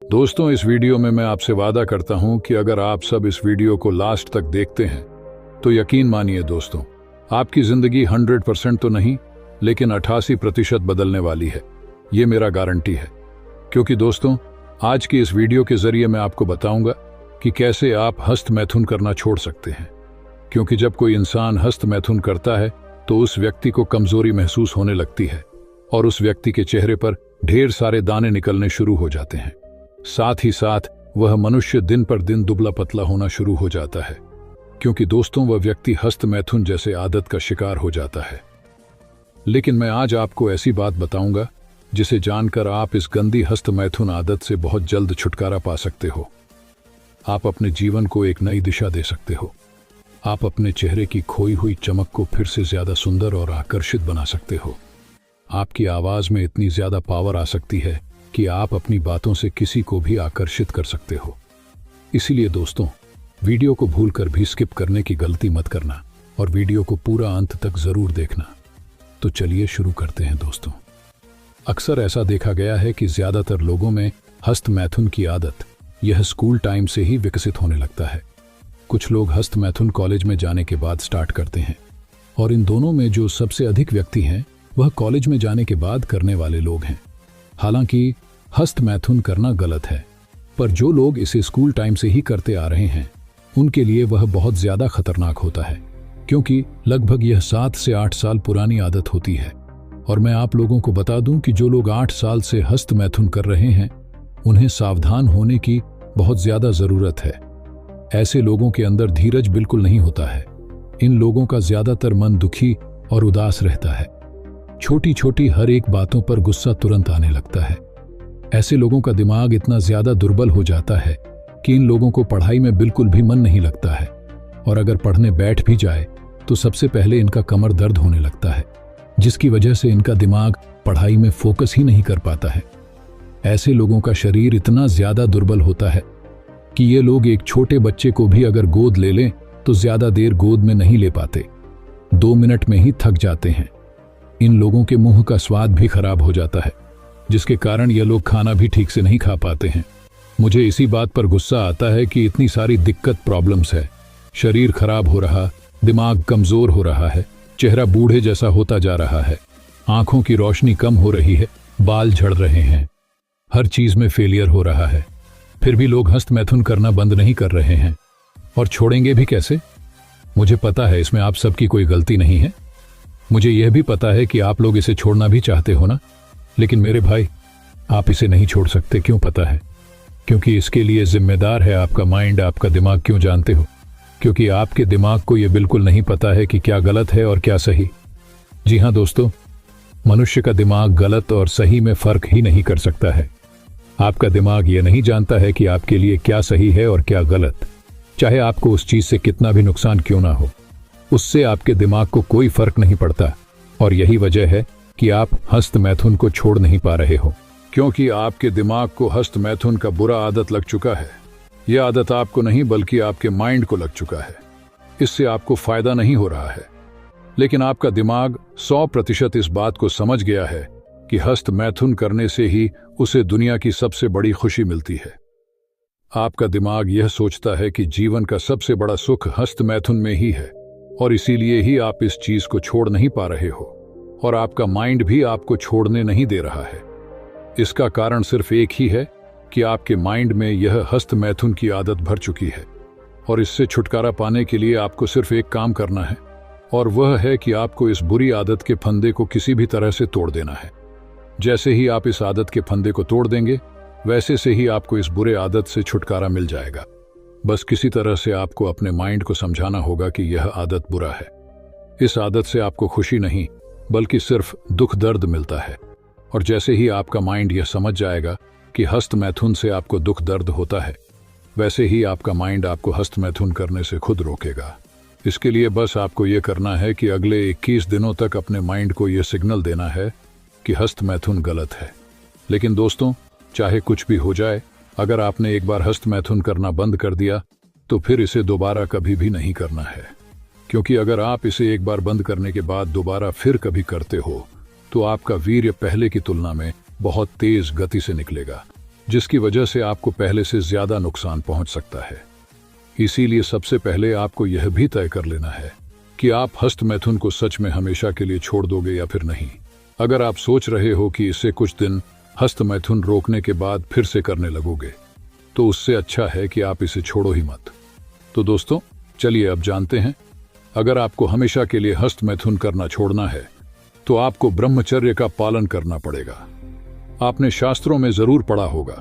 दोस्तों, इस वीडियो में मैं आपसे वादा करता हूं कि अगर आप सब इस वीडियो को लास्ट तक देखते हैं तो यकीन मानिए दोस्तों, आपकी जिंदगी 100% तो नहीं लेकिन 88% बदलने वाली है। ये मेरा गारंटी है। क्योंकि दोस्तों, आज की इस वीडियो के जरिए मैं आपको बताऊंगा कि कैसे आप हस्त मैथुन करना छोड़ सकते हैं। क्योंकि जब कोई इंसान हस्त मैथुन करता है तो उस व्यक्ति को कमजोरी महसूस होने लगती है और उस व्यक्ति के चेहरे पर ढेर सारे दाने निकलने शुरू हो जाते हैं। साथ ही साथ वह मनुष्य दिन पर दिन दुबला पतला होना शुरू हो जाता है। क्योंकि दोस्तों, वह व्यक्ति हस्त मैथुन जैसे आदत का शिकार हो जाता है। लेकिन मैं आज आपको ऐसी बात बताऊंगा जिसे जानकर आप इस गंदी हस्त मैथुन आदत से बहुत जल्द छुटकारा पा सकते हो। आप अपने जीवन को एक नई दिशा दे सकते हो। आप अपने चेहरे की खोई हुई चमक को फिर से ज्यादा सुंदर और आकर्षित बना सकते हो। आपकी आवाज में इतनी ज्यादा पावर आ सकती है कि आप अपनी बातों से किसी को भी आकर्षित कर सकते हो। इसीलिए दोस्तों, वीडियो को भूलकर भी स्किप करने की गलती मत करना और वीडियो को पूरा अंत तक जरूर देखना। तो चलिए शुरू करते हैं दोस्तों। अक्सर ऐसा देखा गया है कि ज्यादातर लोगों में हस्त मैथुन की आदत यह स्कूल टाइम से ही विकसित होने लगता है। कुछ लोग हस्त मैथुन कॉलेज में जाने के बाद स्टार्ट करते हैं और इन दोनों में जो सबसे अधिक व्यक्ति हैं वह कॉलेज में जाने के बाद करने वाले लोग हैं। हालांकि हस्त मैथुन करना गलत है, पर जो लोग इसे स्कूल टाइम से ही करते आ रहे हैं उनके लिए वह बहुत ज्यादा खतरनाक होता है। क्योंकि लगभग यह 7 से 8 साल पुरानी आदत होती है। और मैं आप लोगों को बता दूं कि जो लोग 8 साल से हस्त मैथुन कर रहे हैं उन्हें सावधान होने की बहुत ज्यादा जरूरत है। ऐसे लोगों के अंदर धीरज बिल्कुल नहीं होता है। इन लोगों का ज्यादातर मन दुखी और उदास रहता है। छोटी छोटी हर एक बातों पर गुस्सा तुरंत आने लगता है। ऐसे लोगों का दिमाग इतना ज्यादा दुर्बल हो जाता है कि इन लोगों को पढ़ाई में बिल्कुल भी मन नहीं लगता है। और अगर पढ़ने बैठ भी जाए तो सबसे पहले इनका कमर दर्द होने लगता है, जिसकी वजह से इनका दिमाग पढ़ाई में फोकस ही नहीं कर पाता है। ऐसे लोगों का शरीर इतना ज्यादा दुर्बल होता है कि ये लोग एक छोटे बच्चे को भी अगर गोद ले लें तो ज्यादा देर गोद में नहीं ले पाते, 2 मिनट में ही थक जाते हैं। इन लोगों के मुंह का स्वाद भी खराब हो जाता है, जिसके कारण ये लोग खाना भी ठीक से नहीं खा पाते हैं। मुझे इसी बात पर गुस्सा आता है कि इतनी सारी दिक्कत प्रॉब्लम्स है। शरीर खराब हो रहा, दिमाग कमजोर हो रहा है, चेहरा बूढ़े जैसा होता जा रहा है, आंखों की रोशनी कम हो रही है, बाल झड़ रहे हैं, हर चीज में फेलियर हो रहा है। फिर भी लोग हस्त मैथुन करना बंद नहीं कर रहे हैं। और छोड़ेंगे भी कैसे? मुझे पता है इसमें आप सबकी कोई गलती नहीं है। मुझे यह भी पता है कि आप लोग इसे छोड़ना भी चाहते हो ना। लेकिन मेरे भाई, आप इसे नहीं छोड़ सकते। क्यों पता है? क्योंकि इसके लिए जिम्मेदार है आपका माइंड, आपका दिमाग। क्यों जानते हो? क्योंकि आपके दिमाग को यह बिल्कुल नहीं पता है कि क्या गलत है और क्या सही। जी हाँ दोस्तों, मनुष्य का दिमाग गलत और सही में फर्क ही नहीं कर सकता है। आपका दिमाग यह नहीं जानता है कि आपके लिए क्या सही है और क्या गलत। चाहे आपको उस चीज से कितना भी नुकसान क्यों ना हो, उससे आपके दिमाग को कोई फर्क नहीं पड़ता। और यही वजह है कि आप हस्त मैथुन को छोड़ नहीं पा रहे हो। क्योंकि आपके दिमाग को हस्त मैथुन का बुरा आदत लग चुका है। यह आदत आपको नहीं बल्कि आपके माइंड को लग चुका है। इससे आपको फायदा नहीं हो रहा है। लेकिन आपका दिमाग 100% इस बात को समझ गया है कि हस्त मैथुन करने से ही उसे दुनिया की सबसे बड़ी खुशी मिलती है। आपका दिमाग यह सोचता है कि जीवन का सबसे बड़ा सुख हस्त मैथुन में ही है और इसीलिए ही आप इस चीज को छोड़ नहीं पा रहे हो। और आपका माइंड भी आपको छोड़ने नहीं दे रहा है। इसका कारण सिर्फ एक ही है कि आपके माइंड में यह हस्त मैथुन की आदत भर चुकी है। और इससे छुटकारा पाने के लिए आपको सिर्फ एक काम करना है, और वह है कि आपको इस बुरी आदत के फंदे को किसी भी तरह से तोड़ देना है। जैसे ही आप इस आदत के फंदे को तोड़ देंगे, वैसे से ही आपको इस बुरे आदत से छुटकारा मिल जाएगा। बस किसी तरह से आपको अपने माइंड को समझाना होगा कि यह आदत बुरा है। इस आदत से आपको खुशी नहीं बल्कि सिर्फ दुख दर्द मिलता है। और जैसे ही आपका माइंड यह समझ जाएगा कि हस्त मैथुन से आपको दुख दर्द होता है, वैसे ही आपका माइंड आपको हस्त मैथुन करने से खुद रोकेगा। इसके लिए बस आपको यह करना है कि अगले 21 दिनों तक अपने माइंड को यह सिग्नल देना है कि हस्त मैथुन गलत है। लेकिन दोस्तों, चाहे कुछ भी हो जाए, अगर आपने एक बार हस्त मैथुन करना बंद कर दिया तो फिर इसे दोबारा कभी भी नहीं करना है। क्योंकि अगर आप इसे एक बार बंद करने के बाद दोबारा फिर कभी करते हो तो आपका वीर्य पहले की तुलना में बहुत तेज गति से निकलेगा। जिसकी वजह से आपको पहले से ज्यादा नुकसान पहुंच सकता है। इसीलिए सबसे पहले आपको यह भी तय कर लेना है कि आप हस्तमैथुन को सच में हमेशा के लिए छोड़ दोगे या फिर नहीं। अगर आप सोच रहे हो कि इससे कुछ दिन हस्तमैथुन रोकने के बाद फिर से करने लगोगे, तो उससे अच्छा है कि आप इसे छोड़ो ही मत। तो दोस्तों, चलिए अब जानते हैं। अगर आपको हमेशा के लिए हस्तमैथुन करना छोड़ना है तो आपको ब्रह्मचर्य का पालन करना पड़ेगा। आपने शास्त्रों में जरूर पढ़ा होगा,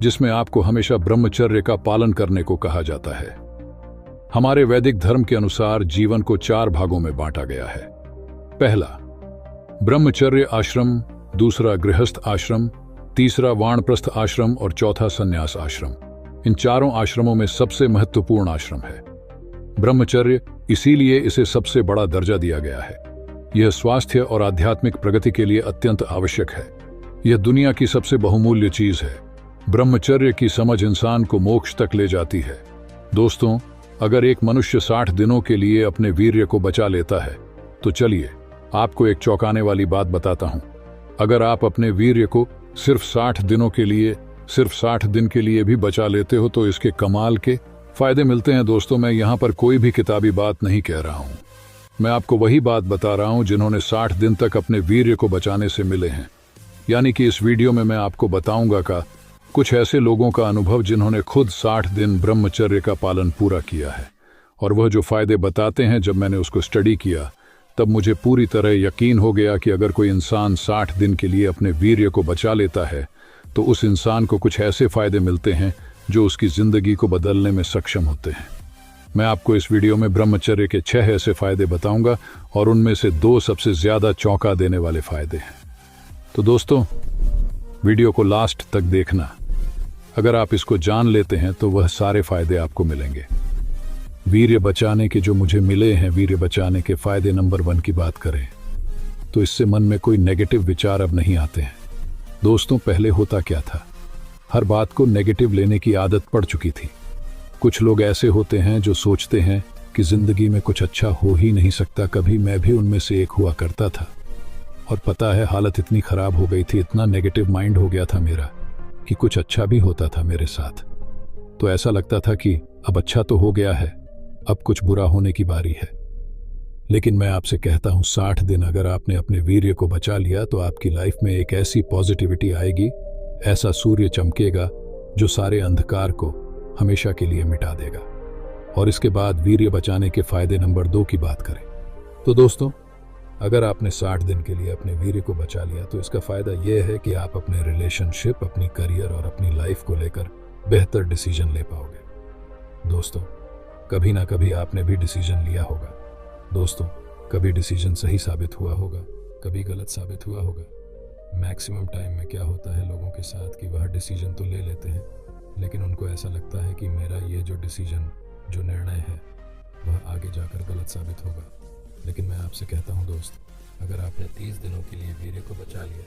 जिसमें आपको हमेशा ब्रह्मचर्य का पालन करने को कहा जाता है। हमारे वैदिक धर्म के अनुसार जीवन को 4 भागों में बांटा गया है। पहला ब्रह्मचर्य आश्रम, दूसरा गृहस्थ आश्रम, तीसरा वानप्रस्थ आश्रम और चौथा संन्यास आश्रम। इन चारों आश्रमों में सबसे महत्वपूर्ण आश्रम है ब्रह्मचर्य, इसीलिए इसे सबसे बड़ा दर्जा दिया गया है। यह स्वास्थ्य और आध्यात्मिक प्रगति के लिए अत्यंत आवश्यक है। यह दुनिया की सबसे बहुमूल्य चीज है। ब्रह्मचर्य की समझ इंसान को मोक्ष तक ले जाती है। दोस्तों, अगर एक मनुष्य 60 दिनों के लिए अपने वीर्य को बचा लेता है, तो चलिए आपको एक चौंकाने वाली बात बताता हूं। अगर आप अपने वीर्य को सिर्फ 60 दिनों के लिए, सिर्फ 60 दिन के लिए भी बचा लेते हो, तो इसके कमाल के फायदे मिलते हैं। दोस्तों, मैं यहां पर कोई भी किताबी बात नहीं कह रहा हूं। मैं आपको वही बात बता रहा हूं जिन्होंने 60 दिन तक अपने वीर्य को बचाने से मिले हैं। यानी कि इस वीडियो में मैं आपको बताऊंगा का कुछ ऐसे लोगों का अनुभव जिन्होंने खुद 60 दिन ब्रह्मचर्य का पालन पूरा किया है। और वह जो फायदे बताते हैं, जब मैंने उसको स्टडी किया तब मुझे पूरी तरह यकीन हो गया कि अगर कोई इंसान 60 दिन के लिए अपने वीर्य को बचा लेता है, तो उस इंसान को कुछ ऐसे फायदे मिलते हैं जो उसकी जिंदगी को बदलने में सक्षम होते हैं। मैं आपको इस वीडियो में ब्रह्मचर्य के 6 ऐसे फायदे बताऊंगा और उनमें से 2 सबसे ज्यादा चौंका देने वाले फायदे हैं। तो दोस्तों, वीडियो को लास्ट तक देखना। अगर आप इसको जान लेते हैं तो वह सारे फायदे आपको मिलेंगे। वीर्य बचाने के जो मुझे मिले हैं, वीर्य बचाने के फायदे नंबर 1 की बात करें तो इससे मन में कोई नेगेटिव विचार अब नहीं आते हैं। दोस्तों, पहले होता क्या था, हर बात को नेगेटिव लेने की आदत पड़ चुकी थी। कुछ लोग ऐसे होते हैं जो सोचते हैं कि जिंदगी में कुछ अच्छा हो ही नहीं सकता। कभी मैं भी उनमें से एक हुआ करता था। और पता है, हालत इतनी खराब हो गई थी, इतना नेगेटिव माइंड हो गया था मेरा कि कुछ अच्छा भी होता था मेरे साथ तो ऐसा लगता था कि अब अच्छा तो हो गया है, अब कुछ बुरा होने की बारी है। लेकिन मैं आपसे कहता हूं, 60 दिन अगर आपने अपने वीर्य को बचा लिया तो आपकी लाइफ में एक ऐसी पॉजिटिविटी आएगी, ऐसा सूर्य चमकेगा जो सारे अंधकार को हमेशा के लिए मिटा देगा। और इसके बाद वीर्य बचाने के फायदे नंबर 2 की बात करें तो दोस्तों, अगर आपने 60 दिन के लिए अपने वीर्य को बचा लिया तो इसका फायदा यह है कि आप अपने रिलेशनशिप, अपनी करियर और अपनी लाइफ को लेकर बेहतर डिसीजन ले पाओगे। दोस्तों, कभी ना कभी आपने भी डिसीजन लिया होगा। दोस्तों, कभी डिसीजन सही साबित हुआ होगा, कभी गलत साबित हुआ होगा। मैक्सिमम टाइम में क्या होता है लोगों के साथ कि वह डिसीजन तो ले लेते हैं, लेकिन उनको ऐसा लगता है कि मेरा ये जो डिसीजन, जो निर्णय है, वह आगे जाकर गलत साबित होगा। लेकिन मैं आपसे कहता हूं दोस्त, अगर आपने 30 दिनों के लिए वीर्य को बचा लिया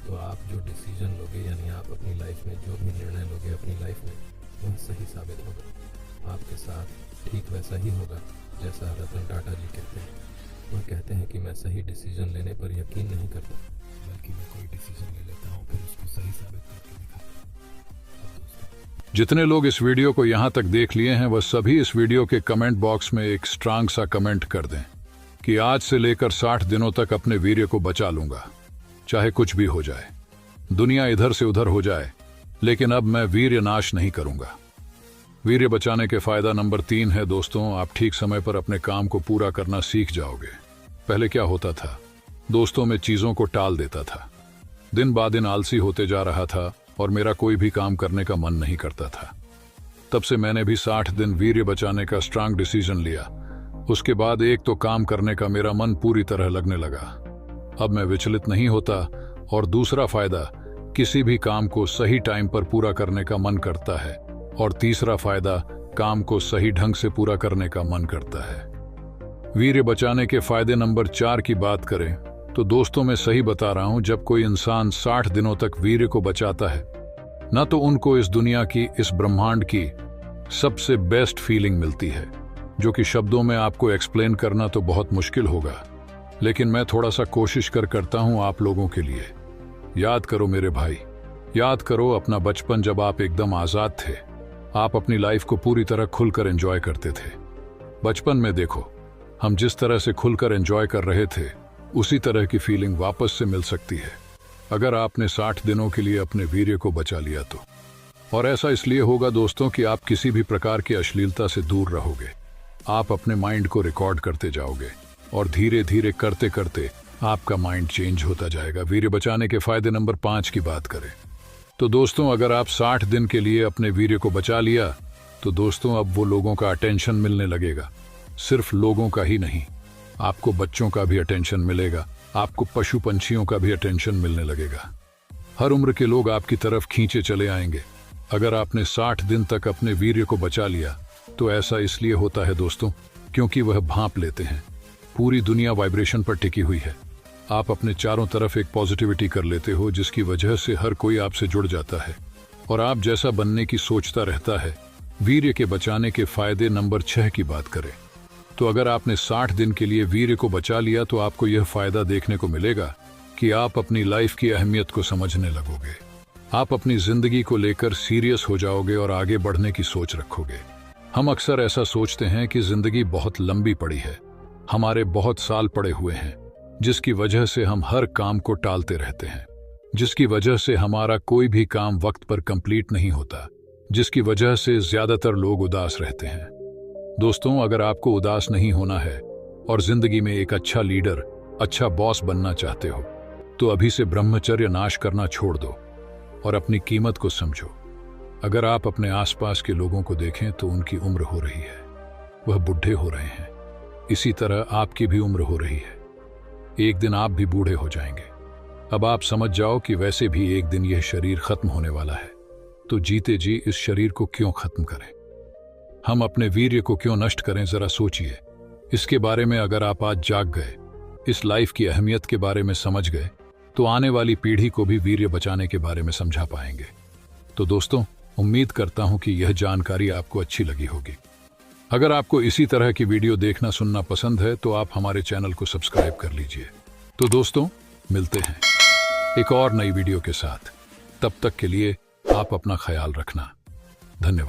तो आप जो डिसीजन लोगे, यानी आप अपनी लाइफ में जो भी निर्णय लोगे अपनी लाइफ में, वह सही साबित होगा। आपके साथ ठीक वैसा ही होगा जैसा रतन टाटा जी कहते हैं। वह कहते हैं कि मैं सही डिसीजन लेने पर यकीन नहीं करता, बल्कि मैं कोई डिसीजन ले लेता हूँ, फिर उसको सही साबित करके दिखाता हूँ। जितने लोग इस वीडियो को यहाँ तक देख लिए हैं, वह सभी इस वीडियो के कमेंट बॉक्स में एक स्ट्रांग सा कमेंट कर दें कि आज से लेकर 60 दिनों तक अपने वीर्य को बचा लूंगा, चाहे कुछ भी हो जाए, दुनिया इधर से उधर हो जाए, लेकिन अब मैं वीर्य नाश नहीं करूंगा। वीर्य बचाने के फायदा नंबर 3 है दोस्तों, आप ठीक समय पर अपने काम को पूरा करना सीख जाओगे। पहले क्या होता था दोस्तों, मैं चीजों को टाल देता था, दिन ब दिन आलसी होते जा रहा था और मेरा कोई भी काम करने का मन नहीं करता था। तब से मैंने भी 60 दिन वीर्य बचाने का स्ट्रांग डिसीजन लिया। उसके बाद एक तो काम करने का मेरा मन पूरी तरह लगने लगा, अब मैं विचलित नहीं होता। और दूसरा फायदा, किसी भी काम को सही टाइम पर पूरा करने का मन करता है। और तीसरा फायदा, काम को सही ढंग से पूरा करने का मन करता है। वीर्य बचाने के फायदे नंबर 4 की बात करें तो दोस्तों, मैं सही बता रहा हूं, जब कोई इंसान 60 दिनों तक वीर्य को बचाता है ना, तो उनको इस दुनिया की, इस ब्रह्मांड की सबसे बेस्ट फीलिंग मिलती है, जो कि शब्दों में आपको एक्सप्लेन करना तो बहुत मुश्किल होगा, लेकिन मैं थोड़ा सा कोशिश करता हूं आप लोगों के लिए। याद करो मेरे भाई, याद करो अपना बचपन, जब आप एकदम आजाद थे। आप अपनी लाइफ को पूरी तरह खुलकर एंजॉय करते थे। बचपन में देखो, हम जिस तरह से खुलकर एंजॉय कर रहे थे, उसी तरह की फीलिंग वापस से मिल सकती है अगर आपने 60 दिनों के लिए अपने वीर्य को बचा लिया तो। और ऐसा इसलिए होगा दोस्तों कि आप किसी भी प्रकार की अश्लीलता से दूर रहोगे। आप अपने माइंड को रिकॉर्ड करते जाओगे और धीरे धीरे करते करते आपका माइंड चेंज होता जाएगा। वीर्य बचाने के फायदे नंबर 5 की बात करें तो दोस्तों, अगर आप 60 दिन के लिए अपने वीर्य को बचा लिया तो दोस्तों, अब वो लोगों का अटेंशन मिलने लगेगा। सिर्फ लोगों का ही नहीं, आपको बच्चों का भी अटेंशन मिलेगा, आपको पशु पंछियों का भी अटेंशन मिलने लगेगा। हर उम्र के लोग आपकी तरफ खींचे चले आएंगे। अगर आपने 60 दिन तक अपने वीर्य को बचा लिया तो ऐसा इसलिए होता है दोस्तों, क्योंकि वह भांप लेते हैं। पूरी दुनिया वाइब्रेशन पर टिकी हुई है। आप अपने चारों तरफ एक पॉजिटिविटी कर लेते हो, जिसकी वजह से हर कोई आपसे जुड़ जाता है और आप जैसा बनने की सोचता रहता है। वीर्य के बचाने के फायदे नंबर 6 की बात करें तो अगर आपने 60 दिन के लिए वीर्य को बचा लिया तो आपको यह फायदा देखने को मिलेगा कि आप अपनी लाइफ की अहमियत को समझने लगोगे। आप अपनी जिंदगी को लेकर सीरियस हो जाओगे और आगे बढ़ने की सोच रखोगे। हम अक्सर ऐसा सोचते हैं कि जिंदगी बहुत लंबी पड़ी है, हमारे बहुत साल पड़े हुए हैं, जिसकी वजह से हम हर काम को टालते रहते हैं, जिसकी वजह से हमारा कोई भी काम वक्त पर कंप्लीट नहीं होता, जिसकी वजह से ज्यादातर लोग उदास रहते हैं। दोस्तों, अगर आपको उदास नहीं होना है और जिंदगी में एक अच्छा लीडर, अच्छा बॉस बनना चाहते हो तो अभी से ब्रह्मचर्य नाश करना छोड़ दो और अपनी कीमत को समझो। अगर आप अपने आसपास के लोगों को देखें तो उनकी उम्र हो रही है, वह बुढ़े हो रहे हैं। इसी तरह आपकी भी उम्र हो रही है, एक दिन आप भी बूढ़े हो जाएंगे। अब आप समझ जाओ कि वैसे भी एक दिन यह शरीर खत्म होने वाला है, तो जीते जी इस शरीर को क्यों खत्म करें? हम अपने वीर्य को क्यों नष्ट करें? जरा सोचिए। इसके बारे में अगर आप आज जाग गए, इस लाइफ की अहमियत के बारे में समझ गए, तो आने वाली पीढ़ी को भी वीर्य बचाने के बारे में समझा पाएंगे। तो दोस्तों, उम्मीद करता हूं कि यह जानकारी आपको अच्छी लगी होगी। अगर आपको इसी तरह की वीडियो देखना सुनना पसंद है तो आप हमारे चैनल को सब्सक्राइब कर लीजिए। तो दोस्तों, मिलते हैं एक और नई वीडियो के साथ। तब तक के लिए आप अपना ख्याल रखना। धन्यवाद।